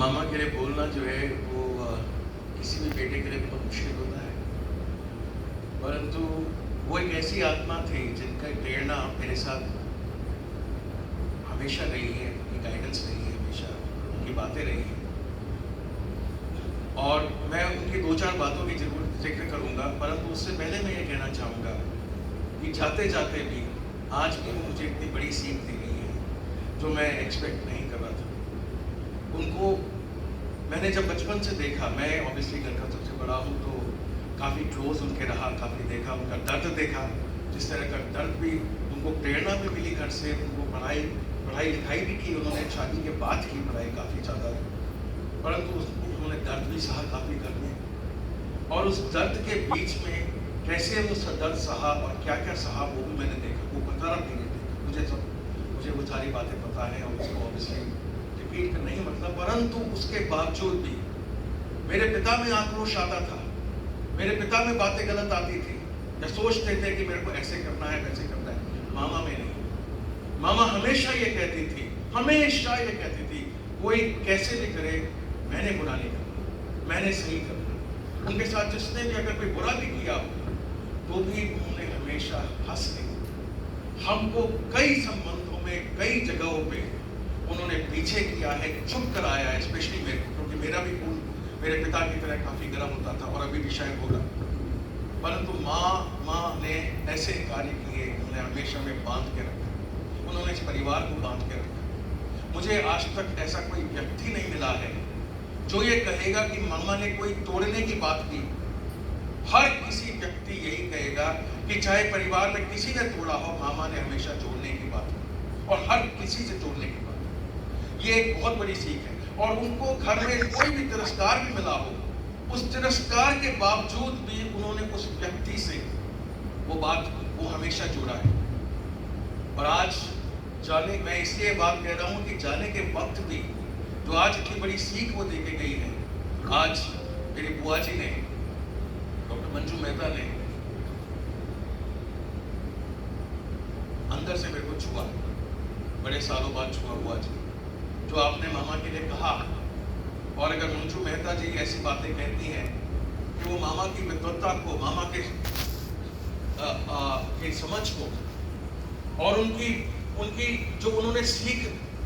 मामा के लिए बोलना जो है वो किसी भी बेटे के लिए बहुत मुश्किल होता है, परंतु वो एक ऐसी आत्मा थी जिनका प्रेरणा मेरे साथ हमेशा रही है, उनकी गाइडेंस रही है, हमेशा उनकी बातें रही हैं। और मैं उनकी दो चार बातों की जरूर जिक्र करूंगा, परंतु उससे पहले मैं ये कहना चाहूँगा कि जाते जाते भी आज भी मुझे इतनी बड़ी सीख दी गई है जो मैं एक्सपेक्ट नहीं कर रहा था। उनको मैंने जब बचपन से देखा, मैं ऑब्वियसली घर का सबसे बड़ा हूँ, तो काफ़ी क्लोज उनके रहा, काफ़ी देखा, उनका दर्द देखा, जिस तरह का दर्द भी उनको प्रेरणा भी मिली घर से, उनको पढ़ाई लिखाई भी की, उन्होंने शादी के बाद की पढ़ाई काफ़ी ज़्यादा, परंतु उन्होंने दर्द भी सहा काफ़ी घर में, और उस दर्द के बीच में कैसे वो दर्द सहा और क्या क्या सहा वो भी मैंने देखा, वो बता रहा धीरे मुझे वो सारी बातें पता है और उसको ऑब्वियसली रिपीट कर नहीं मतलब, परंतु उसके बावजूद भी मेरे पिता में आक्रोश आता था, मेरे पिता में बातें गलत आती थी, या सोचते थे कि मेरे को ऐसे करना है वैसे करना है। मामा में नहीं, मामा हमेशा ये कहती थी कोई कैसे भी करे मैंने बुरा नहीं करना, मैंने सही करना। उनके साथ जिसने भी अगर कोई बुरा भी किया तो भी उन्होंने हमेशा हंस के हमको कई संबंधों में कई जगहों पे उन्होंने पीछे किया है, चुप कराया है, स्पेशली मेरे को, क्योंकि मेरा भी खून मेरे पिता की तरह काफ़ी गर्म होता था और अभी भी शायद होगा, परंतु माँ ने ऐसे कार्य किए, उन्होंने हमेशा में बांध के रखा, उन्होंने इस परिवार को बांध के रखा। मुझे आज तक ऐसा कोई व्यक्ति नहीं मिला है जो ये कहेगा कि मामा ने कोई तोड़ने की बात की। हर किसी व्यक्ति यही कहेगा कि चाहे परिवार में किसी ने तोड़ा हो, मामा ने हमेशा जोड़ने की बात की, और हर किसी से जोड़ने की बात की। ये एक बहुत बड़ी सीख है। और उनको घर में कोई भी तिरस्कार भी मिला हो, उस तिरस्कार के बावजूद भी उन्होंने उस व्यक्ति से वो हमेशा जुड़ा है। और आज जाने, मैं इसलिए बात कह रहा हूँ कि जाने के वक्त भी जो आज इतनी बड़ी सीख वो दे के गई है, आज मेरी बुआ जी ने, डॉक्टर मंजू मेहता ने अंदर से मेरे को छुआ, बड़े सालों बाद छुआ बुआ जी, जो आपने मामा के लिए कहा। और अगर मंजू मेहता जी ऐसी बातें कहती हैं कि वो मामा की विद्वत्ता को, मामा के समझ को, और उनकी जो उन्होंने सीख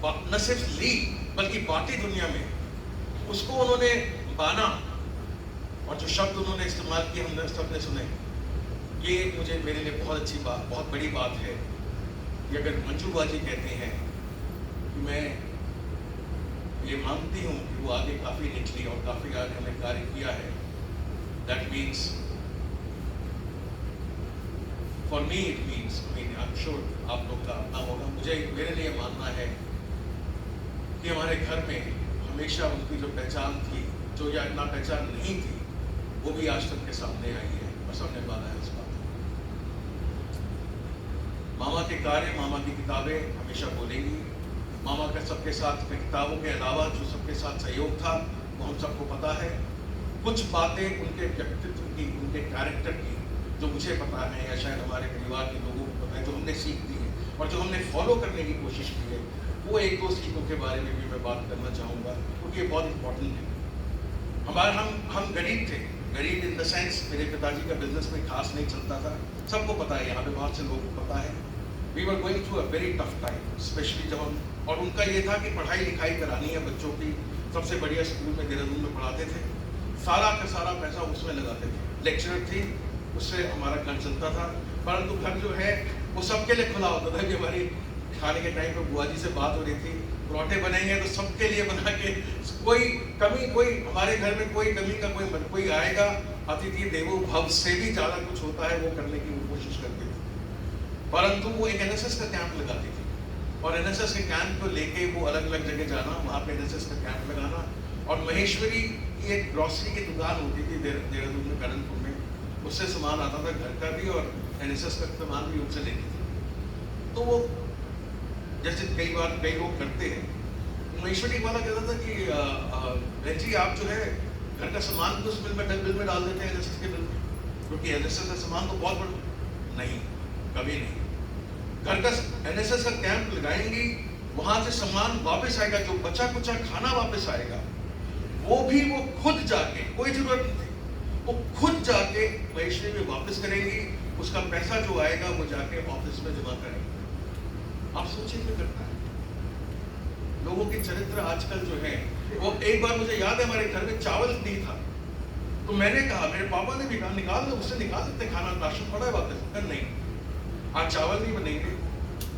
न सिर्फ ली बल्कि बांटी दुनिया में, उसको उन्होंने बाना, और जो शब्द उन्होंने इस्तेमाल किए हमने सबने सुने, ये मुझे मेरे लिए बहुत अच्छी बात, बहुत बड़ी बात है कि अगर मंजू बाजी कहते हैं कि मैं ये मानती हूँ कि वो आगे काफ़ी निकली और काफ़ी आगे हमने कार्य किया है, that means for me it means, I am sure आप लोग का अपना होगा, मुझे मेरे लिए मानना है कि हमारे घर में हमेशा उनकी जो पहचान थी, जो या इतना पहचान नहीं थी, वो भी आज तक के सामने आई है और सबने माना है इस बात। मामा के कार्य, मामा की किताबें हमेशा बोलेंगी। मामा का सबके साथ, किताबों के अलावा जो सबके साथ सहयोग था वो हम सबको पता है। कुछ बातें उनके व्यक्तित्व की, उनके कैरेक्टर की जो मुझे पता है या शायद हमारे परिवार के लोगों को पता है, जो हमने सीख दी है और जो हमने फॉलो करने की कोशिश की है, वो एक दो सीखों के बारे में भी मैं बात करना चाहूँगा, क्योंकि ये बहुत इंपॉर्टेंट है। हम गरीब थे, गरीब इन द सेंस मेरे पिताजी का बिजनेस में खास नहीं चलता था, सबको पता है, यहाँ पे बहुत से लोगों को पता है। We were going through a very tough time, especially जब हम, और उनका ये था कि पढ़ाई लिखाई करानी है बच्चों की, सबसे बढ़िया स्कूल में देहरादून में पढ़ाते थे, सारा का सारा पैसा उसमें लगाते थे, लेक्चरर थी, उससे हमारा घर चलता था। परंतु घर जो है वो सबके लिए खुला होता था कि हमारी खाने के टाइम पे बुआ जी से बात हो रही थी, परोठे बनेंगे तो सबके लिए बना के, कोई हमारे घर में कोई कमी का कोई आएगा, अतिथि देवो भव से भी ज़्यादा कुछ होता है वो करने की वो कोशिश करते थे। परंतु वो एक एनएसएस का कैंप लगाती थी, और एनएसएस के कैंप को लेके वो अलग अलग जगह जाना, वहाँ पे एनएसएस का कैंप लगाना। और महेश्वरी की एक ग्रॉसरी की दुकान होती थी देहरादून में, करणपुर में, उससे सामान आता था घर का भी और एनएसएस का सामान भी उनसे लेती थी। तो वो जैसे कई बार कई लोग करते हैं, महेश्वरी वाला कहता था कि बहन जी आप जो है घर का सामान तो उस बिल में डाल देते हैं एनएसएस के बिल में, क्योंकि एनएसएस का सामान तो बहुत बड़ा नहीं, कभी नहीं। घर का एनएसएस का कैंप लगाएंगी, वहां से सामान वापस आएगा, जो बचा कुचा खाना वापस आएगा, वो भी वो खुद जाके, कोई जरूरत नहीं थी, वो खुद जाके महेश्वरी में वापस करेंगी। उसका पैसा जो आएगा वो जाके ऑफिस में जमा करेंगे। आप सोचिए क्या करता है लोगों के चरित्र आजकल जो है। वो एक बार मुझे याद है हमारे घर में चावल नहीं था, तो मैंने कहा, मेरे पापा ने भी कहा निकाल दो, उससे निकाल सकते खाना, राशन पड़ा है वापस। कर नहीं, आज चावल नहीं बनेंगे,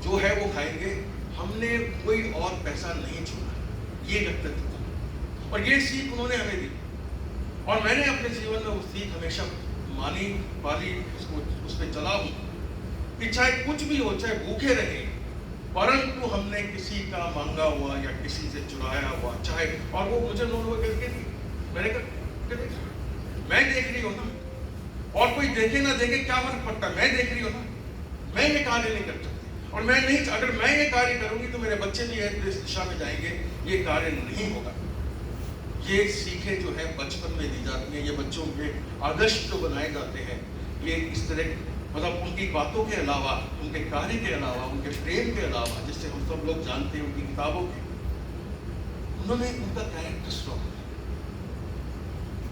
जो है वो खाएंगे। हमने कोई और पैसा नहीं छोड़ा। ये व्यक्तित्व था और ये सीख उन्होंने हमें दी और मैंने अपने जीवन में वो सीख हमेशा मानी, पाली, उसको उस पर चला हूं कि चाहे कुछ भी हो, चाहे भूखे रहे, परंतु हमने किसी का मांगा हुआ या किसी से चुराया हुआ, चाहे, और वो मुझे लोग करके दी, मैंने कहा मैं देख रही हूँ ना, और कोई देखे ना देखे क्या फर्क पड़ता है, मैं देख रही हूँ ना, मैं ये कार्य नहीं कर सकती और मैं नहीं, अगर मैं ये कार्य करूंगी तो मेरे बच्चे भी इस दिशा में जाएंगे, ये कार्य नहीं होगा। ये सीखें जो है बचपन में दी जाती हैं, ये बच्चों के आदर्श जो बनाए जाते हैं, ये इस तरह, मतलब उनकी बातों के अलावा, उनके कार्य के अलावा, उनके प्रेम के अलावा, जिससे हम सब लोग जानते हैं उनकी किताबों के, उन्होंने उनका कैरेक्टर स्ट्रॉन्ग,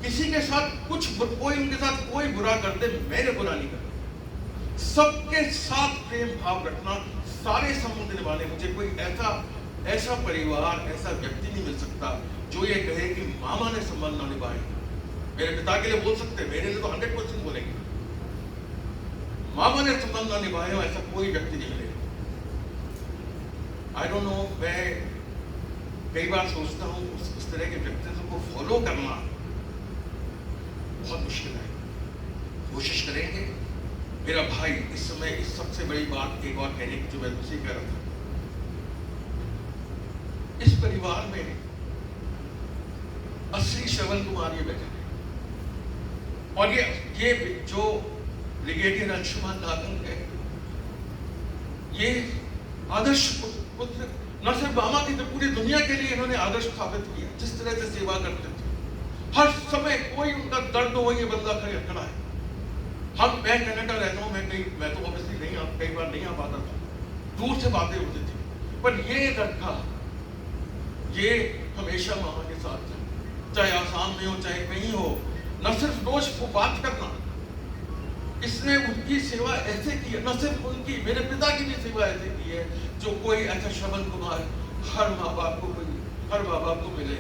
किसी के साथ कुछ, कोई उनके साथ कोई बुरा कर दे, मैंने बुरा नहीं करना, सबके साथ प्रेम भाव रखना, सारे संबंध निभाने। मुझे कोई ऐसा परिवार, ऐसा व्यक्ति नहीं मिल सकता जो ये कहे कि मामा ने संबंध ना निभाए। मेरे पिता के लिए बोल सकते हैं, मेरे लिए तो 100% बोलेंगे, मामा ने संबंध ना निभाए हो, ऐसा कोई व्यक्ति नहीं मिलेगा। आई डोंट नो, मैं कई बार सोचता हूँ उस तरह के व्यक्तित्व को फॉलो करना बहुत मुश्किल है। कोशिश करेंगे। मेरा भाई इस समय, इस सबसे बड़ी बात एक और कहने की जो मैं उसी कह रहा था, इस परिवार में असली श्रवण कुमार ये बैठे हैं और ये जो ब्रिगेडियर अंशुमान नागन है, ये आदर्श पुत्र, न सिर्फ मामा की, तो पूरी दुनिया के लिए इन्होंने आदर्श स्थापित किया। जिस तरह से सेवा करते थे, हर समय कोई उनका दर्द हो, ये बंदा खड़ा है। मैं कनाडा रहता हूँ, मैं तो ऑब्वियसली नहीं कई बार नहीं आ पाता था, दूर से बातें होती थी, पर ये लड़का, ये हमेशा मामा के साथ था, चाहे आसाम में हो चाहे कहीं हो। न सिर्फ रोज वो बात करना, इसने उनकी सेवा ऐसे की है, न सिर्फ उनकी, मेरे पिता की भी सेवा ऐसे की है जो कोई ऐसा श्रवण कुमार हर माँ बाप को मिले।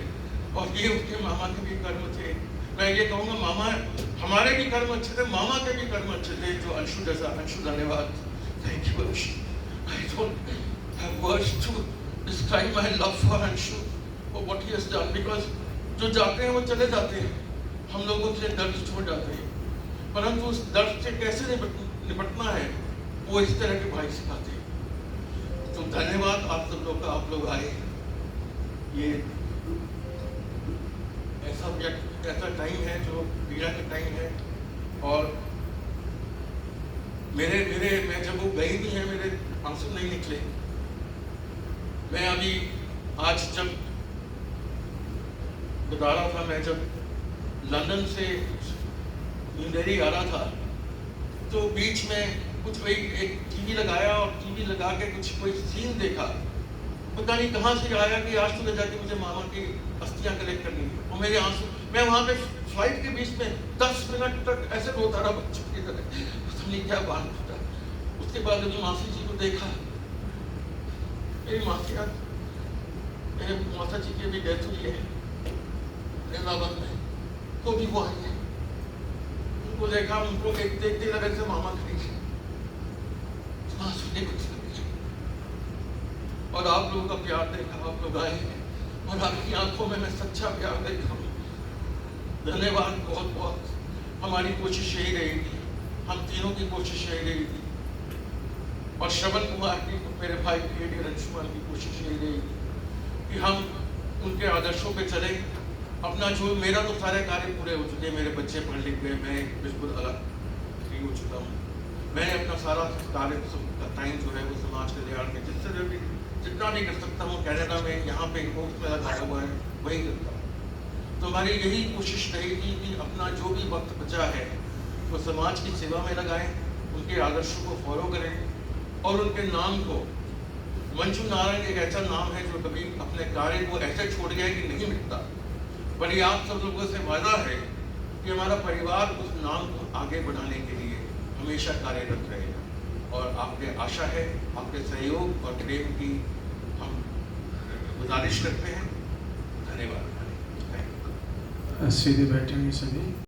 और ये उसके मामा के भी कर्म थे। मैं ये कहूँगा, मामा हमारे भी कर्म अच्छे थे, मामा के भी कर्म अच्छे थे। जो अंशु जैसा, अंशु धन्यवाद, thank you Anshu. I don't have words to describe my love for Anshu for what he has done, because जो जाते हैं वो चले जाते हैं, हम लोगों से दर्द छोड़ जाते हैं, परंतु उस दर्द से कैसे निपटना है वो इस तरह के भाई सिखाते हैं। तो धन्यवाद आप सब लोग का, आप लोग आए। ये ऐसा टाइम है जो पीड़ा का टाइम है, और मैं जब वो गई भी है, मेरे आंसू नहीं निकले। मैं अभी आज जब बता रहा था, मैं जब लंदन से न्यू दिल्ली आ रहा था, तो बीच में कुछ वही एक टीवी लगाया और टीवी लगा के कुछ कोई सीन देखा, पता नहीं कहाँ से आया कि आज सुबह जाके मुझे मामा की अस्थियां कलेक्ट करनी है। और मेरे आंसू, मैं वहाँ पे फ्लाइट के बीच में 10 मिनट तक ऐसे रोता रहा बच्चों की तरह, पता नहीं क्या बात था। उसके बाद जब मासी जी को देखा, मेरी मासियाँ, मेरे माता जी की भी डेथ हुई है इलाहाबाद में, तो भी वो आई है। उनको देखा, उनको देखते लगा जैसे मामा खड़ी है, आंसू ने कुछ और आप लोगों का प्यार देखा, आप लोग आए हैं और आपकी आंखों में मैं सच्चा प्यार देखा हूँ। धन्यवाद बहुत बहुत। हमारी कोशिश यही रहेगी, हम तीनों की कोशिश यही रहेगी, और श्रवण कुमार की, मेरे भाई ब्रिगेडियर अंशुमान की कोशिश यही रहेगी कि हम उनके आदर्शों पे चले। अपना जो, मेरा तो सारे कार्य पूरे हो चुके हैं, मेरे बच्चे पढ़ लिख गए, मैं बिल्कुल अलग फ्री हो चुका हूँ। मैंने अपना सारा कार्य टाइम जो है वो समाज कल्याण में जितना भी कर सकता हूँ, कनाडा में, यहाँ पे कोर्स में लगाया हुआ है, वही करता हूँ। तो हमारी यही कोशिश रहेगी कि अपना जो भी वक्त बचा है वो समाज की सेवा में लगाएं, उनके आदर्शों को फॉलो करें और उनके नाम को, मंजू नारायण एक ऐसा नाम है जो कभी अपने कार्य को ऐसे छोड़ गया कि नहीं मिटता। पर ये आप सब लोगों से वादा है कि हमारा परिवार उस नाम को आगे बढ़ाने के लिए हमेशा कार्यरत रहेगा। और आपके आशा है, आपके सहयोग और प्रेम की हम गुजारिश करते हैं। धन्यवाद। सीधे बैठेंगे सभी।